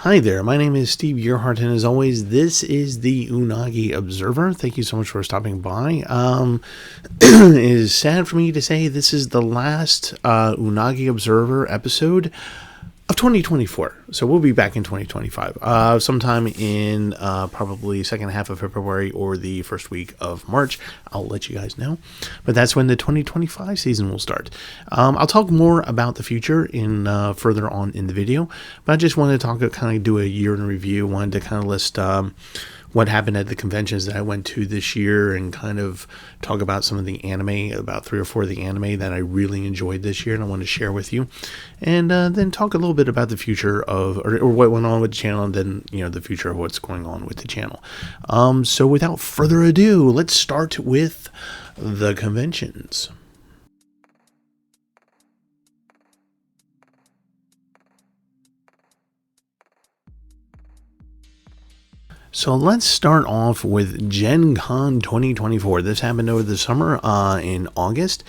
Hi there, my name is Steve Earhart, and as always, this is the Unagi Observer. Thank you so much for stopping by. It is sad for me to say this is the last Unagi Observer episode of 2024. So we'll be back in 2025, sometime in probably second half of February or the first week of March. I'll let you guys know. But that's when the 2025 season will start. I'll talk more about the future in further on in the video, but I just wanted to kind of do a year in review. Wanted to kind of list what happened at the conventions that I went to this year and kind of talk about some of the anime, about 3 or 4 of the anime that I really enjoyed this year and I want to share with you. And then talk a little bit about the future of, or what went on with the channel, and then, the future of what's going on with the channel. So without further ado, let's start with the conventions. So let's start off with Gen Con 2024. This happened over the summer in August.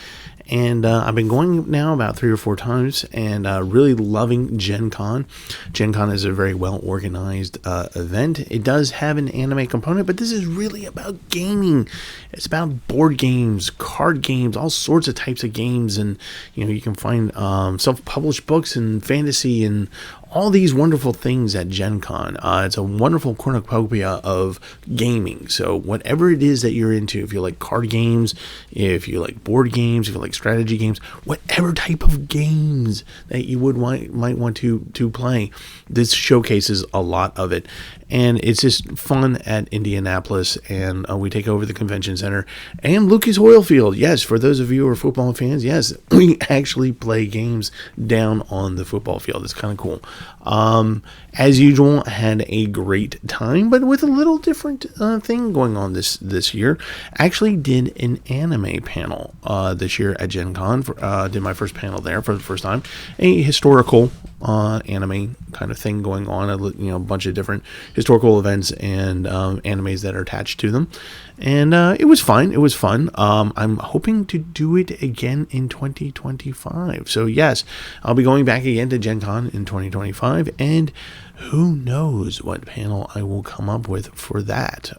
And I've been going now about 3 or 4 times and really loving Gen Con. Gen Con is a very well organized event. It does have an anime component, but this is really about gaming. It's about board games, card games, all sorts of types of games. And, you can find self-published books and fantasy and all these wonderful things at Gen Con. It's a wonderful cornucopia of gaming. So whatever it is that you're into, if you like card games, if you like board games, if you like strategy games, whatever type of games that you might want to play, this showcases a lot of it. And it's just fun at Indianapolis, and we take over the convention center and Lucas Oil Field. Yes, for those of you who are football fans, yes, we actually play games down on the football field. It's kind of cool. As usual, had a great time, but with a little different thing going on this year. Actually did an anime panel this year at Gen Con. Did my first panel there for the first time. A historical anime kind of thing going on. A bunch of different historical events and animes that are attached to them. And it was fine. It was fun. I'm hoping to do it again in 2025. So yes, I'll be going back again to Gen Con in 2025, and who knows what panel I will come up with for that.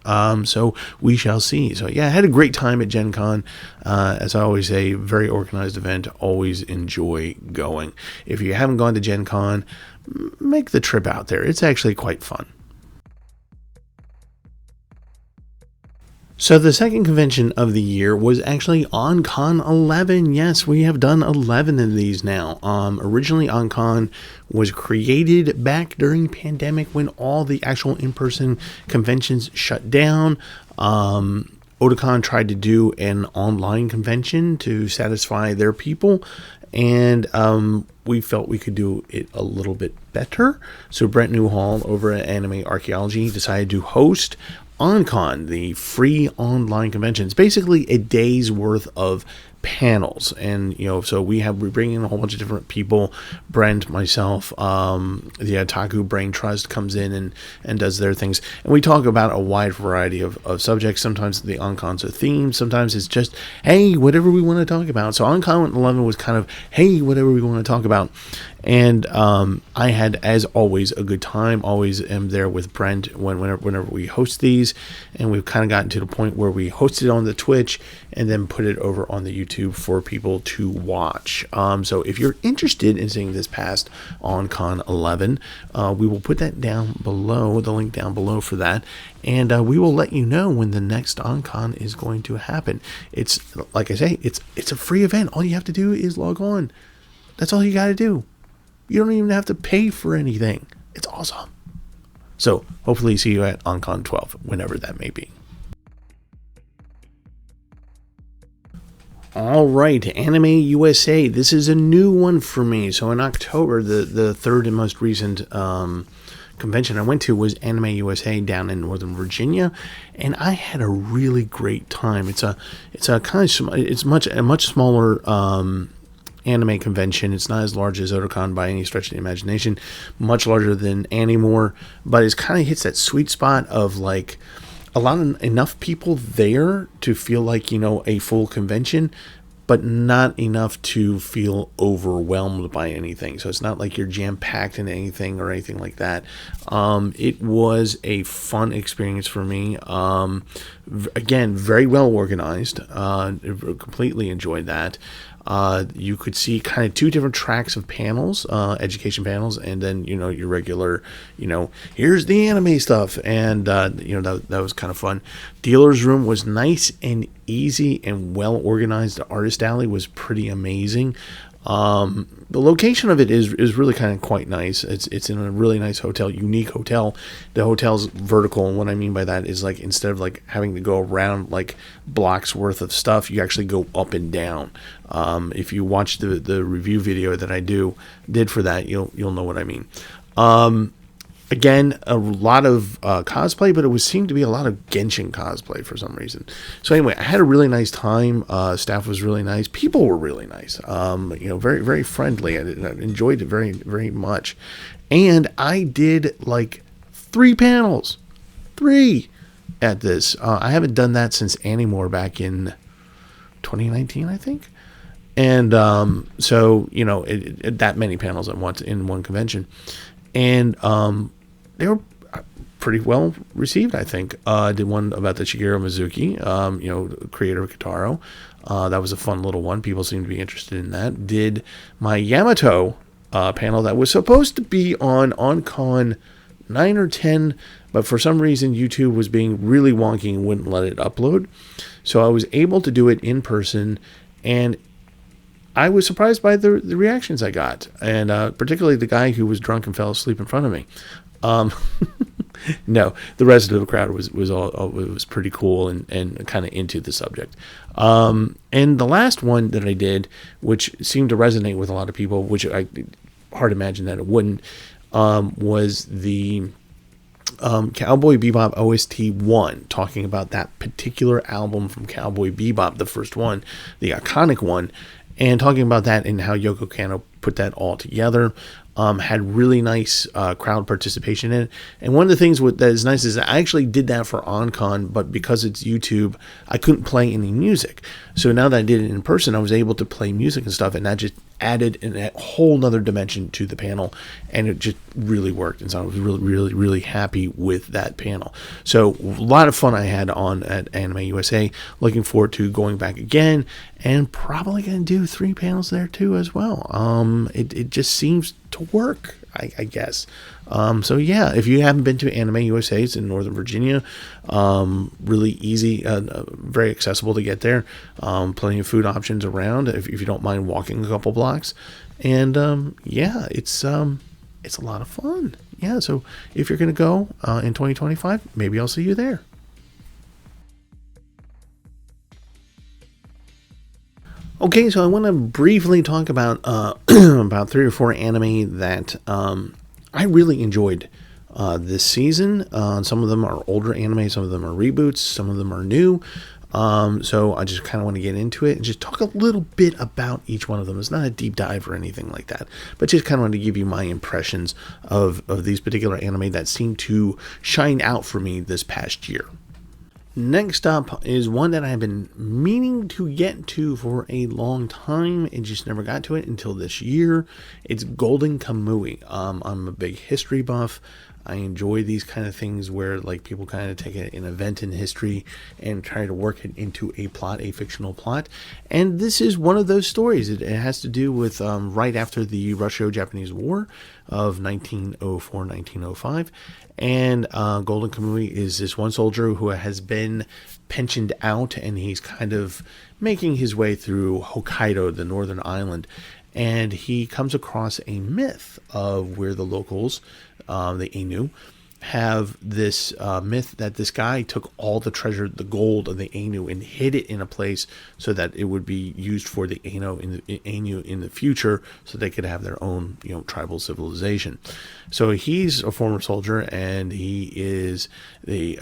So we shall see. So yeah, I had a great time at Gen Con. As I always say, very organized event. Always enjoy going. If you haven't gone to Gen Con, make the trip out there. It's actually quite fun. So the second convention of the year was actually OnCon 11. Yes, we have done 11 of these now. Originally, OnCon was created back during pandemic when all the actual in-person conventions shut down. Otaku tried to do an online convention to satisfy their people, and we felt we could do it a little bit better. So Brent Newhall over at Anime Archaeology decided to host OnCon, the free online convention. It's basically a day's worth of panels, and so we bring in a whole bunch of different people. Brent, myself, the Otaku Brain Trust comes in and does their things, and we talk about a wide variety of subjects. Sometimes the OnCon's a theme, sometimes it's just, hey, whatever we want to talk about. So OnCon 11 was kind of, hey, whatever we want to talk about. And I had, as always, a good time. Always am there with Brent whenever we host these. And we've kind of gotten to the point where we host it on the Twitch and then put it over on the YouTube for people to watch. So if you're interested in seeing this past OnCon 11, we will put that down below, the link down below for that. And we will let you know when the next OnCon is going to happen. It's, like I say, it's a free event. All you have to do is log on. That's all you got to do. You don't even have to pay for anything. It's awesome. So hopefully see you at OnCon 12, whenever that may be. All right, Anime USA. This is a new one for me. So in October, the third and most recent convention I went to was Anime USA down in Northern Virginia, and I had a really great time. It's a much smaller anime convention. It's not as large as Otakon by any stretch of the imagination, much larger than Animore, but it kind of hits that sweet spot of like enough people there to feel like a full convention, but not enough to feel overwhelmed by anything. So it's not like you're jam-packed in anything or anything like that. It was a fun experience for me. Again, very well organized. Completely enjoyed that. You could see kind of two different tracks of panels, education panels, and then, your regular, here's the anime stuff. And, that was kind of fun. Dealer's room was nice and easy and well organized. The artist alley was pretty amazing. The location of it is really kind of quite nice. It's in a really nice hotel, unique hotel. The hotel's vertical, and what I mean by that is, like, instead of like having to go around like blocks worth of stuff, you actually go up and down. If you watch the review video that I did for that, you'll know what I mean. Again, a lot of cosplay, but it seemed to be a lot of Genshin cosplay for some reason. So anyway, I had a really nice time. Staff was really nice. People were really nice. Very, very friendly. I enjoyed it very, very much. And I did like 3 panels. 3 at this. I haven't done that since Animore back in 2019, I think. And so, that many panels at once in one convention. And they were pretty well received, I think. I did one about the Shigeru Mizuki, creator of Kitaro. That was a fun little one. People seemed to be interested in that. Did my Yamato panel that was supposed to be on Con 9 or 10, but for some reason YouTube was being really wonky and wouldn't let it upload. So I was able to do it in person, and I was surprised by the reactions I got, and particularly the guy who was drunk and fell asleep in front of me. No, the rest of the crowd was pretty cool and kind of into the subject. And the last one that I did, which seemed to resonate with a lot of people, which hard to imagine that it wouldn't, was the Cowboy Bebop OST 1, talking about that particular album from Cowboy Bebop, the first one, the iconic one, and talking about that and how Yoko Kanno put that all together. Had really nice crowd participation in it. And one of the things that is nice is I actually did that for OnCon, but because it's YouTube, I couldn't play any music. So now that I did it in person, I was able to play music and stuff, and that just added a whole nother dimension to the panel, and it just really worked. And so I was really, really, really happy with that panel. So a lot of fun I had on at Anime USA. Looking forward to going back again, and probably going to do 3 panels there too as well. It just seems to work, I guess. So yeah, if you haven't been to Anime USA, it's in Northern Virginia. Really easy, very accessible to get there. Plenty of food options around if you don't mind walking a couple blocks. And yeah, it's a lot of fun. Yeah, so if you're going to go in 2025, maybe I'll see you there. Okay, so I want to briefly talk about about 3 or 4 anime that I really enjoyed this season. Some of them are older anime, some of them are reboots, some of them are new. So I just kind of want to get into it and just talk a little bit about each one of them. It's not a deep dive or anything like that, but just kind of want to give you my impressions of these particular anime that seem to shine out for me this past year. Next up is one that I've been meaning to get to for a long time and just never got to it until this year. It's Golden Kamuy. I'm a big history buff. I enjoy these kind of things where like people kind of take an event in history and try to work it into a plot, a fictional plot. And this is one of those stories. It has to do with right after the Russo-Japanese War of 1904-1905. And Golden Kamuy is this one soldier who has been pensioned out, and he's kind of making his way through Hokkaido, the northern island. And he comes across a myth of where the locals, the Ainu, have this myth that this guy took all the treasure, the gold of the Ainu, and hid it in a place so that it would be used for the Ainu in the future, so they could have their own, tribal civilization. So he's a former soldier, and he is the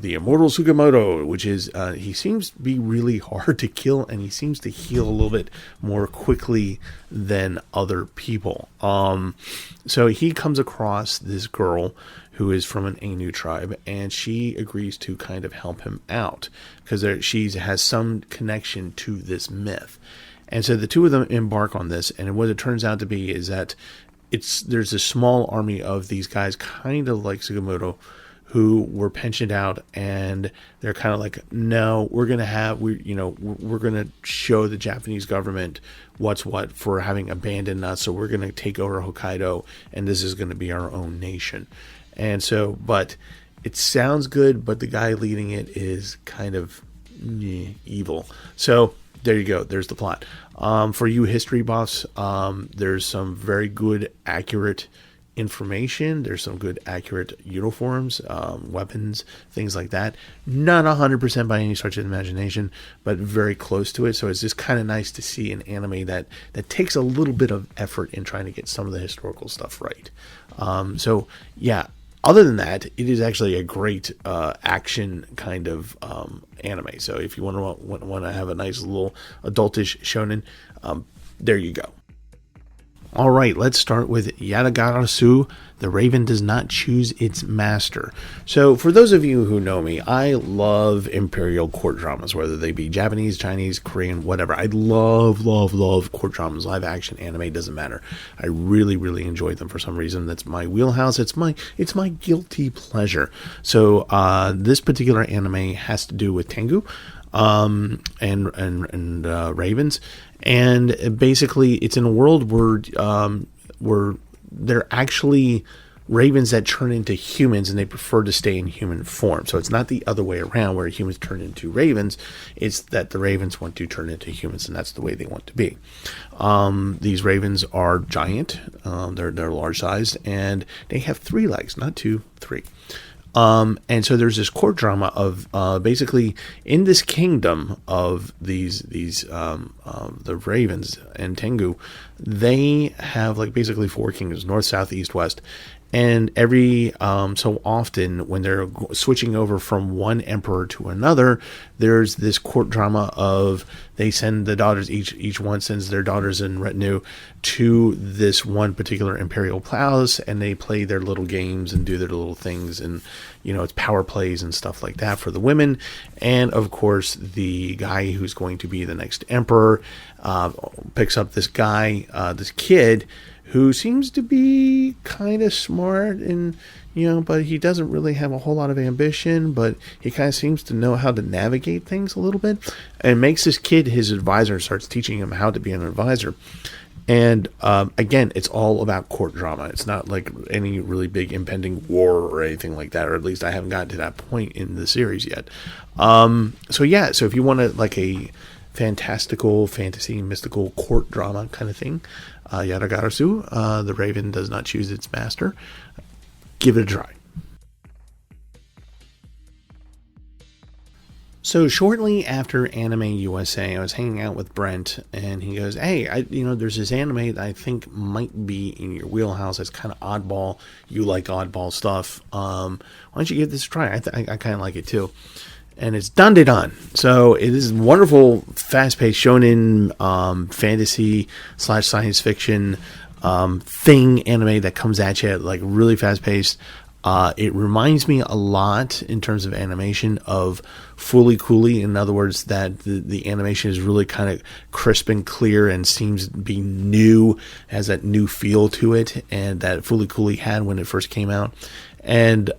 immortal Sugimoto, which is he seems to be really hard to kill, and he seems to heal a little bit more quickly than other people. So he comes across this girl who is from an Ainu tribe, and she agrees to kind of help him out because she has some connection to this myth. And so the two of them embark on this, and what it turns out to be is that there's a small army of these guys, kind of like Sugimoto, who were pensioned out, and they're kind of like, no, we're going to show the Japanese government what's what for having abandoned us. So we're going to take over Hokkaido, and this is going to be our own nation. And so, but it sounds good, but the guy leading it is kind of evil. So there you go. There's the plot. For you history buffs, there's some very good, accurate information. There's some good, accurate uniforms, weapons, things like that. Not 100% by any stretch of the imagination, but very close to it. So it's just kind of nice to see an anime that takes a little bit of effort in trying to get some of the historical stuff right. So yeah. Other than that, it is actually a great action kind of anime. So if you want to have a nice little adultish shonen, there you go. All right, let's start with Yatagarasu. The Raven Does Not Choose Its Master. So for those of you who know me, I love imperial court dramas, whether they be Japanese, Chinese, Korean, whatever. I love court dramas, live action, anime, doesn't matter. I really, really enjoy them for some reason. That's my wheelhouse. It's my guilty pleasure. So this particular anime has to do with Tengu and ravens. And basically, it's in a world where they're actually ravens that turn into humans, and they prefer to stay in human form. So it's not the other way around where humans turn into ravens. It's that the ravens want to turn into humans, and that's the way they want to be. These ravens are giant. They're large sized, and they have 3 legs, not 2, 3. And so there's this court drama of basically in this kingdom of these the ravens and Tengu, they have like basically 4 kingdoms: north, south, east, west. And every so often when they're switching over from one emperor to another, there's this court drama of they send the daughters, each one sends their daughters in retinue to this one particular imperial palace, and they play their little games and do their little things, and it's power plays and stuff like that for the women. And of course, the guy who's going to be the next emperor picks up this guy, this kid, who seems to be kind of smart and, but he doesn't really have a whole lot of ambition, but he kind of seems to know how to navigate things a little bit, and makes this kid his advisor and starts teaching him how to be an advisor. And again, it's all about court drama. It's not like any really big impending war or anything like that, or at least I haven't gotten to that point in the series yet. So if you want like a fantastical, fantasy, mystical court drama kind of thing, Yatagarasu, The Raven Does Not Choose Its Master. Give it a try. So shortly after Anime USA, I was hanging out with Brent, and he goes, "Hey, there's this anime that I think might be in your wheelhouse. It's kind of oddball. You like oddball stuff. Why don't you give this a try? I kind of like it too." And it's Dandadan. So it is wonderful, fast-paced shonen fantasy / science fiction thing anime that comes at you like really fast-paced. It reminds me a lot in terms of animation of Fooly Cooly. In other words, that the animation is really kind of crisp and clear and seems to be new, has that new feel to it, and that Fooly Cooly had when it first came out. And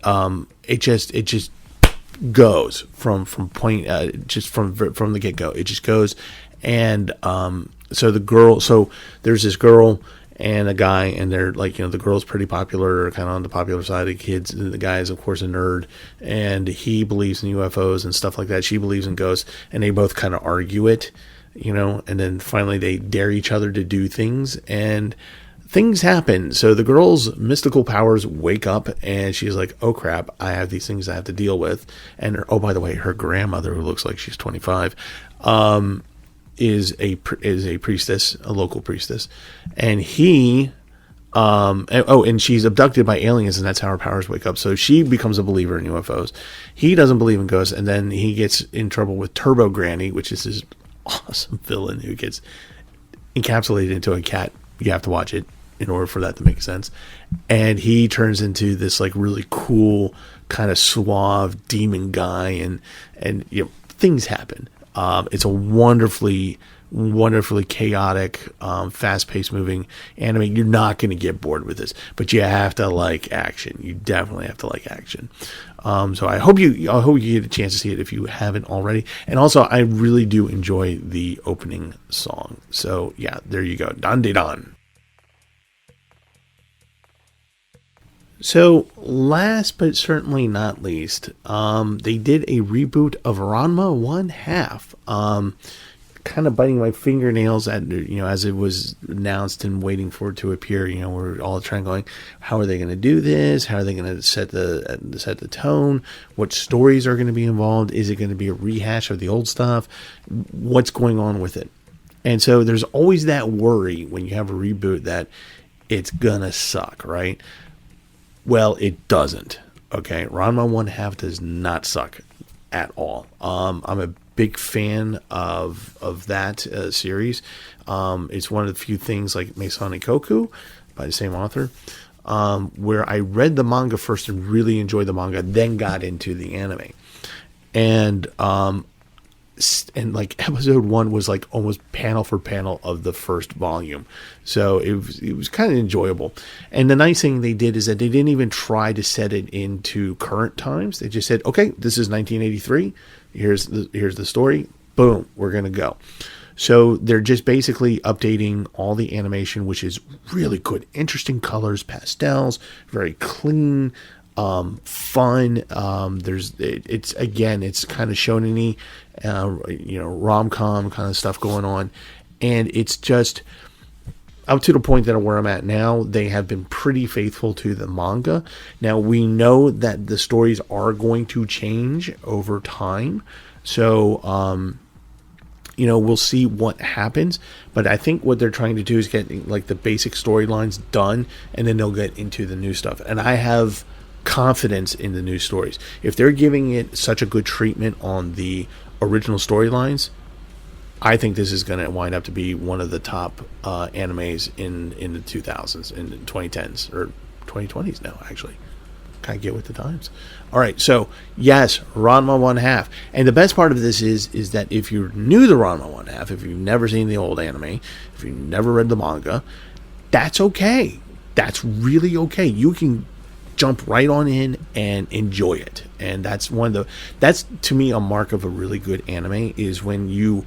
it just goes from point just from the get-go. It just goes. And so there's this girl and a guy, and they're like, the girl's pretty popular, or kind of on the popular side of the kids. The guy is, of course, a nerd, and he believes in UFOs and stuff like that. She believes in ghosts, and they both kind of argue it, and then finally they dare each other to do things, and things happen. So the girl's mystical powers wake up, and she's like, "Oh crap, I have these things I have to deal with." And by the way, her grandmother, who looks like she's 25, is a priestess, a local priestess, and and she's abducted by aliens, and that's how her powers wake up. So she becomes a believer in UFOs. He doesn't believe in ghosts, and then he gets in trouble with Turbo Granny, which is this awesome villain who gets encapsulated into a cat. You have to watch it. in order for that to make sense. And he turns into this like really cool kind of suave demon guy, and you know, things happen. It's a wonderfully chaotic, fast-paced moving anime. You're not going to get bored with this, but you have to like action. You definitely have to like action. So I hope you get a chance to see it if you haven't already. And also, I really do enjoy the opening song. So yeah, there you go. Dan de dan. So, last but certainly not least, they did a reboot of Ranma 1/2. Kind of biting my fingernails at, you know, as it was announced and waiting for it to appear. You know, we're all trying going, how are they going to do this? How are they going to set the tone? What stories are going to be involved? Is it going to be a rehash of the old stuff? What's going on with it? And so there's always that worry when you have a reboot that it's gonna suck, right? Well, it doesn't. Okay, Ranma 1/2 does not suck at all. I'm a big fan of that series. It's one of the few things like Meisane Koku by the same author, where I read the manga first and really enjoyed the manga, then got into the anime. And like episode 1 was like almost panel for panel of the first volume, so it was kind of enjoyable. And the nice thing they did is that they didn't even try to set it into current times. They just said, okay, this is 1983, here's the story, boom, we're gonna go. So they're just basically updating all the animation, which is really good, interesting colors, pastels, very clean, fun. It's kind of shonen-y, rom-com kind of stuff going on, and it's just up to the point that where I'm at now, they have been pretty faithful to the manga. Now we know that the stories are going to change over time, so we'll see what happens. But I think what they're trying to do is get like the basic storylines done, and then they'll get into the new stuff. And I have confidence in the new stories. If they're giving it such a good treatment on the original storylines, I think this is going to wind up to be one of the top animes in the 2000s, in the 2010s, or 2020s now, actually. Kind of get with the times. All right, so yes, Ranma 1/2. And the best part of this is that if you're new to Ranma 1/2, if you've never seen the old anime, if you've never read the manga, that's okay. That's really okay. You can jump right on in and enjoy it. And that's to me a mark of a really good anime, is when you,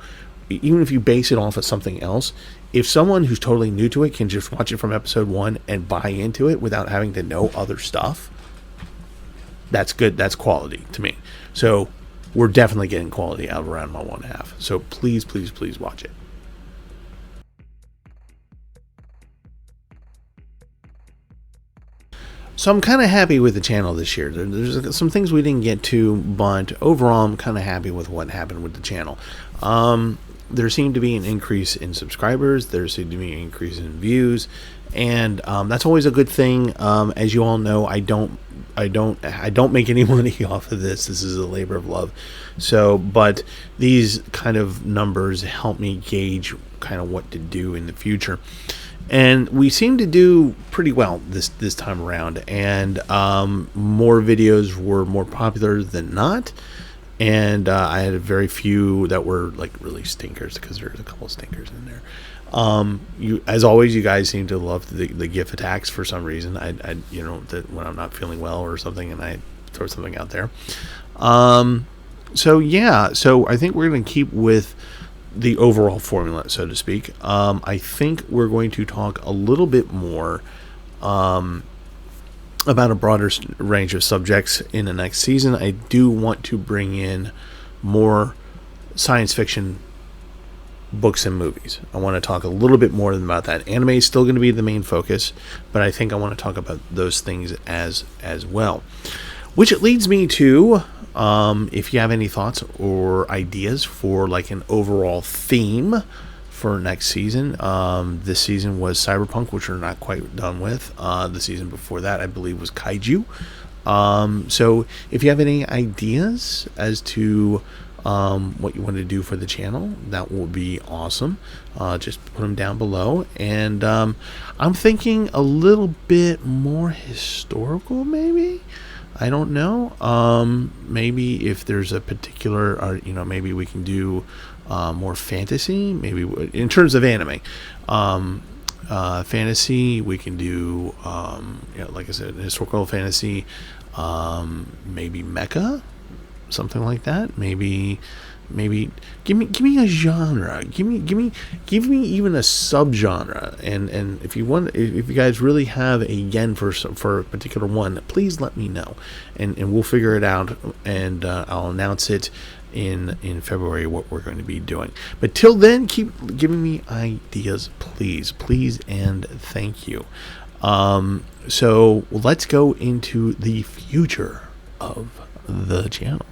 even if you base it off of something else, if someone who's totally new to it can just watch it from episode 1 and buy into it without having to know other stuff, that's good. That's quality to me. So we're definitely getting quality out of Ranma 1/2. So please, please, please watch it. So I'm kind of happy with the channel this year. There's some things we didn't get to, but overall I'm kind of happy with what happened with the channel. There seemed to be an increase in subscribers. There seemed to be an increase in views, and that's always a good thing. As you all know, I don't make any money off of this. This is a labor of love. So, but these kind of numbers help me gauge kind of what to do in the future. And we seem to do pretty well this time around, and more videos were more popular than not. And I had a very few that were like really stinkers, because there's a couple of stinkers in there. As always, you guys seem to love the GIF attacks for some reason. That when I'm not feeling well or something, and I throw something out there. So I think we're going to keep with the overall formula, so to speak. I think we're going to talk a little bit more about a broader range of subjects in the next season. I do want to bring in more science fiction books and movies. I want to talk a little bit more about that. Anime is still going to be the main focus, but I think I want to talk about those things as well. Which leads me to, if you have any thoughts or ideas for like an overall theme for next season. This season was Cyberpunk, which we're not quite done with. The season before that, I believe, was Kaiju. So if you have any ideas as to what you want to do for the channel, that will be awesome. Just put them down below. And I'm thinking a little bit more historical, maybe. I don't know. Maybe if there's a particular, maybe we can do more fantasy. Maybe in terms of anime, fantasy we can do. Like I said, historical fantasy. Maybe mecha, something like that. Maybe give me a genre. Give me even a subgenre. And if you guys really have a yen for a particular one, please let me know, and we'll figure it out, and I'll announce it in February what we're going to be doing. But till then, keep giving me ideas, please, and thank you. So let's go into the future of the channel.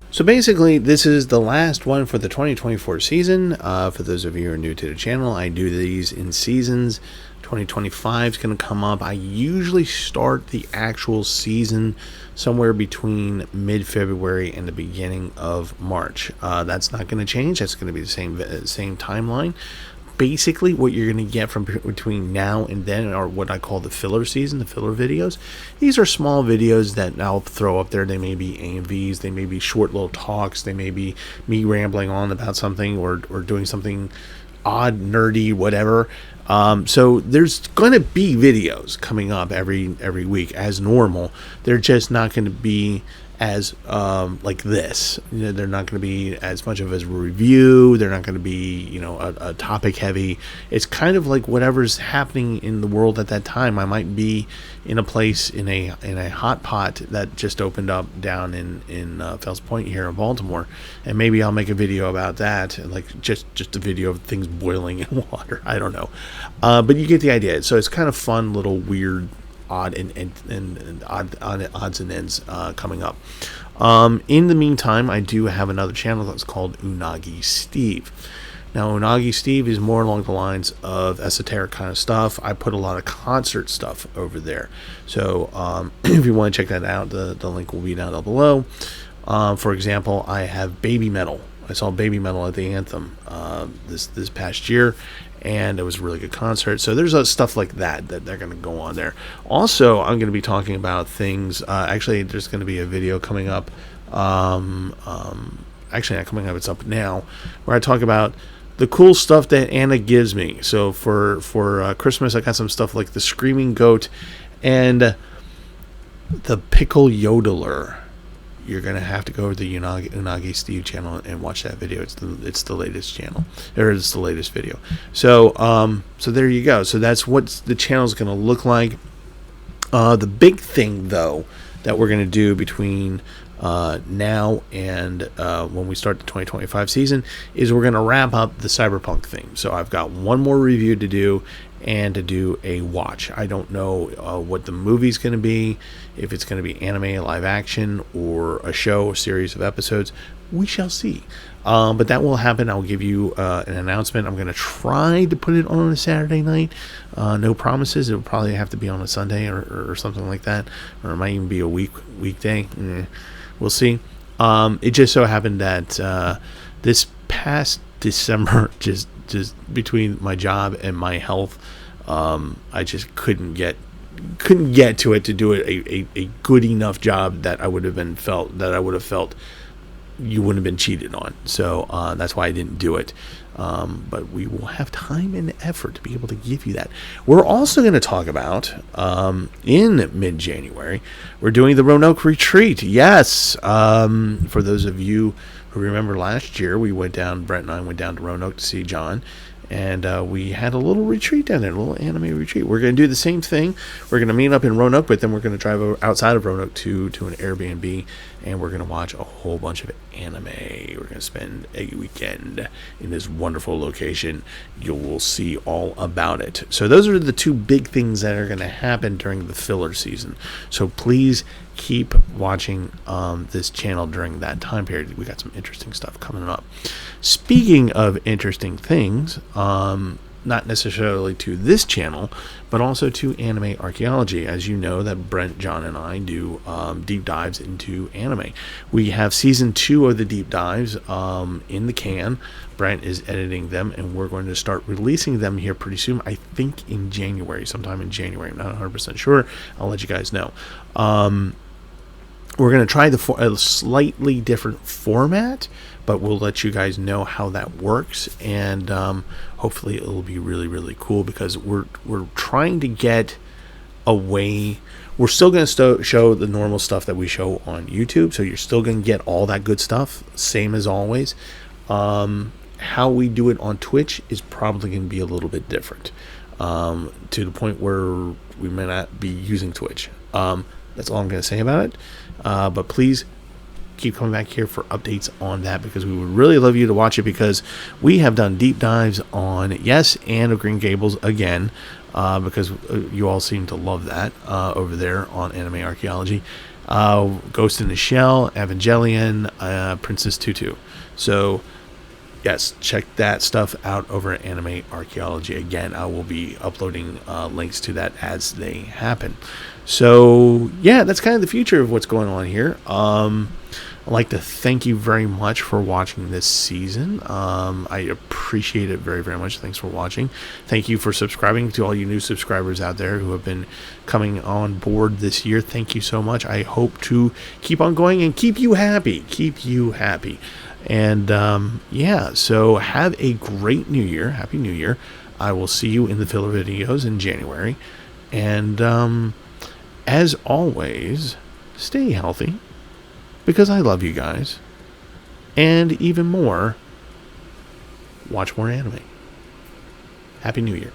So basically, this is the last one for the 2024 season. For those of you who are new to the channel, I do these in seasons. 2025 is going to come up. I usually start the actual season somewhere between mid-February and the beginning of March. That's not going to change. That's going to be the same timeline. Basically, what you're going to get from between now and then are what I call the filler season, the filler videos. These are small videos that I'll throw up there. They may be AMVs, they may be short little talks, they may be me rambling on about something or doing something odd, nerdy, whatever. So there's going to be videos coming up every week as normal. They're just not going to be as like this. They're not going to be as much of a review. They're not going to be a topic heavy. It's kind of like whatever's happening in the world at that time. I might be in a place in a hot pot that just opened up down in Fells Point here in Baltimore, and maybe I'll make a video about that, like just a video of things boiling in water. I don't know, but you get the idea. So it's kind of fun, little weird, odd and odds and ends coming up. In the meantime, I do have another channel that's called Unagi Steve. Now, Unagi Steve is more along the lines of esoteric kind of stuff. I put a lot of concert stuff over there. So if you want to check that out, the link will be down below. For example, I have Baby Metal. I saw Baby Metal at the Anthem this past year, and it was a really good concert. So there's stuff like that they're going to go on there. Also, I'm going to be talking about things. Actually, there's going to be a video coming up. Actually, not coming up. It's up now, where I talk about the cool stuff that Anna gives me. So for Christmas, I got some stuff like the Screaming Goat and the Pickle Yodeler. You're gonna have to go to the Unagi Steve channel and watch that video. It's the latest channel, or it's the latest video. So so there you go. So that's what the channel's gonna look like. The big thing though that we're gonna do between now and when we start the 2025 season is we're gonna wrap up the Cyberpunk theme. So I've got one more review to do and to do a watch. I don't know what the movie's going to be, if it's going to be anime, live action, or a show, a series of episodes. We shall see. But that will happen. I'll give you an announcement. I'm going to try to put it on a Saturday night. No promises. It'll probably have to be on a Sunday or something like that. Or it might even be a weekday. We'll see. It just so happened that this past December, just between my job and my health, I just couldn't get to it to do it a good enough job that I would have felt you wouldn't have been cheated on. So that's why I didn't do it. But we will have time and effort to be able to give you that. We're also going to talk about in mid-January, we're doing the Roanoke Retreat. Yes, for those of you who remember last year, Brent and I went down to Roanoke to see John, and we had a little retreat down there, a little anime retreat. We're going to do the same thing. We're going to meet up in Roanoke, but then we're going to drive outside of Roanoke to an Airbnb, and we're going to watch a whole bunch of anime. We're going to spend a weekend in this wonderful location. You will see all about it. So those are the two big things that are going to happen during the filler season. So please keep watching this channel during that time period. We got some interesting stuff coming up. Speaking of interesting things, not necessarily to this channel, but also to anime archaeology. As you know, that Brent, John, and I do deep dives into anime. We have season 2 of the deep dives in the can. Brent is editing them, and we're going to start releasing them here pretty soon. I think in January, sometime in January. I'm not 100% sure. I'll let you guys know. We're going to try a slightly different format, but we'll let you guys know how that works, and hopefully it'll be really, really cool, because we're trying to get away. We're still going to show the normal stuff that we show on YouTube, so you're still going to get all that good stuff, same as always. How we do it on Twitch is probably going to be a little bit different, to the point where we may not be using Twitch. That's all I'm going to say about it. But please keep coming back here for updates on that, because we would really love you to watch it, because we have done deep dives on Anne of Green Gables again, because you all seem to love that over there on Anime Archaeology. Ghost in the Shell, Evangelion, Princess Tutu. So yes, check that stuff out over at Anime Archaeology. Again, I will be uploading links to that as they happen. So yeah, that's kind of the future of what's going on here. I'd like to thank you very much for watching this season. I appreciate it very, very much. Thanks for watching. Thank you for subscribing, to all you new subscribers out there who have been coming on board this year. Thank you so much. I hope to keep on going and keep you happy. And yeah, so have a great new year. Happy New Year. I will see you in the filler videos in January. And as always, stay healthy, because I love you guys. And even more, watch more anime. Happy New Year.